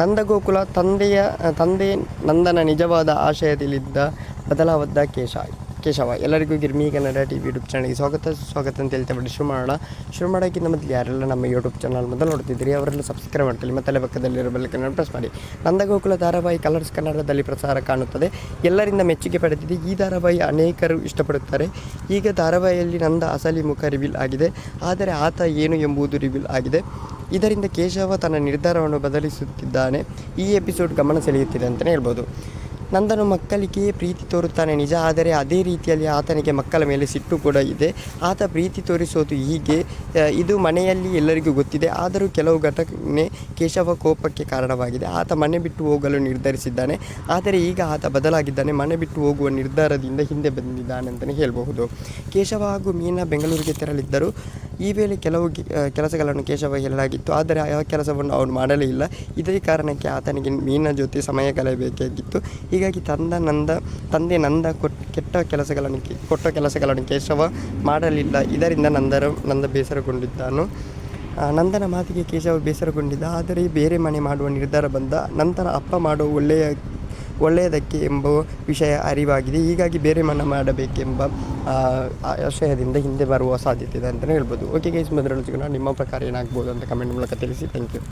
ನಂದಗೋಕುಲ ತಂದೆ ನಂದನ ನಿಜವಾದ ಆಶಯದಲ್ಲಿದ್ದ ಬದಲಾವದ್ದ ಕೇಶವ. ಎಲ್ಲರಿಗೂ ಗಿರ್ಮಿ ಕನ್ನಡ ಟಿ ವಿ ಯೂಟ್ಯೂಬ್ ಚಾನಲ್ಗೆ ಸ್ವಾಗತ ಅಂತ ಹೇಳ್ತಾ ಬಿಟ್ಟು ಶುರು ಮಾಡೋಕ್ಕಿಂತ ಮೊದಲು ಯಾರೆಲ್ಲ ನಮ್ಮ ಯೂಟ್ಯೂಬ್ ಚಾನಲ್ ಮೊದಲು ನೋಡ್ತಿದ್ದೀರಿ ಅವರೆಲ್ಲ ಸಬ್ಸ್ಕ್ರೈಬ್ ಮಾಡ್ಕೊಳ್ಳಿ ಮತ್ತು ಪಕ್ಕದಲ್ಲಿರೋ ಬೆಲ್ ಕನ್ನಡ ಪ್ರೆಸ್ ಮಾಡಿ. ನಂದಗೋಕುಲ ಧಾರಾವಾಹಿ ಕಲರ್ಸ್ ಕನ್ನಡದಲ್ಲಿ ಪ್ರಸಾರ ಕಾಣುತ್ತದೆ. ಎಲ್ಲರಿಂದ ಮೆಚ್ಚುಗೆ ಪಡೆದಿದೆ. ಈ ಧಾರಾವಾಹಿ ಅನೇಕರು ಇಷ್ಟಪಡುತ್ತಾರೆ. ಈಗ ಧಾರಾವಾಹಿಯಲ್ಲಿ ನಂದ ಅಸಲಿ ಮುಖ ರಿವೀಲ್ ಆಗಿದೆ. ಆದರೆ ಆತ ಏನು ಎಂಬುದು ರಿವೀಲ್ ಆಗಿದೆ. ಇದರಿಂದ ಕೇಶವ ತನ್ನ ನಿರ್ಧಾರವನ್ನು ಬದಲಿಸುತ್ತಿದ್ದಾನೆ. ಈ ಎಪಿಸೋಡ್ ಗಮನ ಸೆಳೆಯುತ್ತಿದೆ ಅಂತಲೇ ಹೇಳ್ಬೋದು. ನಂದನು ಮಕ್ಕಳಿಗೆ ಪ್ರೀತಿ ತೋರುತ್ತಾನೆ ನಿಜ, ಆದರೆ ಅದೇ ರೀತಿಯಲ್ಲಿ ಆತನಿಗೆ ಮಕ್ಕಳ ಮೇಲೆ ಸಿಟ್ಟು ಕೂಡ ಇದೆ. ಆತ ಪ್ರೀತಿ ತೋರಿಸೋದು ಹೀಗೆ, ಇದು ಮನೆಯಲ್ಲಿ ಎಲ್ಲರಿಗೂ ಗೊತ್ತಿದೆ. ಆದರೂ ಕೆಲವು ಘಟನೆ ಕೇಶವ ಕೋಪಕ್ಕೆ ಕಾರಣವಾಗಿದೆ. ಆತ ಮನೆ ಬಿಟ್ಟು ಹೋಗಲು ನಿರ್ಧರಿಸಿದ್ದಾನೆ. ಆದರೆ ಈಗ ಆತ ಬದಲಾಗಿದ್ದಾನೆ. ಮನೆ ಬಿಟ್ಟು ಹೋಗುವ ನಿರ್ಧಾರದಿಂದ ಹಿಂದೆ ಬಂದಿದ್ದಾನೆ ಅಂತಲೇ ಹೇಳಬಹುದು. ಕೇಶವ ಹಾಗೂ ಮೀನಾ ಬೆಂಗಳೂರಿಗೆ ತೆರಳಿದ್ದರು. ಈ ವೇಳೆ ಕೆಲವು ಕೆಲಸಗಳನ್ನು ಕೇಶವ ಹೇಳಲಾಗಿತ್ತು, ಆದರೆ ಆ ಕೆಲಸವನ್ನು ಅವನು ಮಾಡಲೇ ಇಲ್ಲ. ಇದೇ ಕಾರಣಕ್ಕೆ ಆತನಿಗೆ ಮೀನಾ ಜೊತೆ ಸಮಯ ಕಳೆಯಬೇಕಾಗಿತ್ತು. ಹೀಗಾಗಿ ತಂದೆ ನಂದ ಕೊಟ್ಟ ಕೆಲಸಗಳನ್ನು ಕೇಶವ ಮಾಡಲಿಲ್ಲ. ಇದರಿಂದ ನಂದ ಬೇಸರಗೊಂಡಿದ್ದನು. ನಂದನ ಮಾತಿಗೆ ಕೇಶವ ಬೇಸರಗೊಂಡಿದ್ದ. ಆದರೆ ಬೇರೆ ಮನೆ ಮಾಡುವ ನಿರ್ಧಾರ ಬಂದ ನಂತರ ಅಪ್ಪ ಮಾಡುವ ಒಳ್ಳೆಯದಕ್ಕೆ ಎಂಬ ವಿಷಯ ಅರಿವಾಗಿದೆ. ಹೀಗಾಗಿ ಬೇರೆ ಮನೆ ಮಾಡಬೇಕೆಂಬ ಆಶಯದಿಂದ ಹಿಂದೆ ಬರುವ ಸಾಧ್ಯತೆ ಇದೆ ಅಂತಲೇ ಹೇಳ್ಬೋದು. ಓಕೆ ಗೈಸ್, ಮೊದಲು ನಿಮ್ಮ ಪ್ರಕಾರ ಏನಾಗ್ಬೋದು ಅಂತ ಕಮೆಂಟ್ ಮೂಲಕ ತಿಳಿಸಿ. Thank you.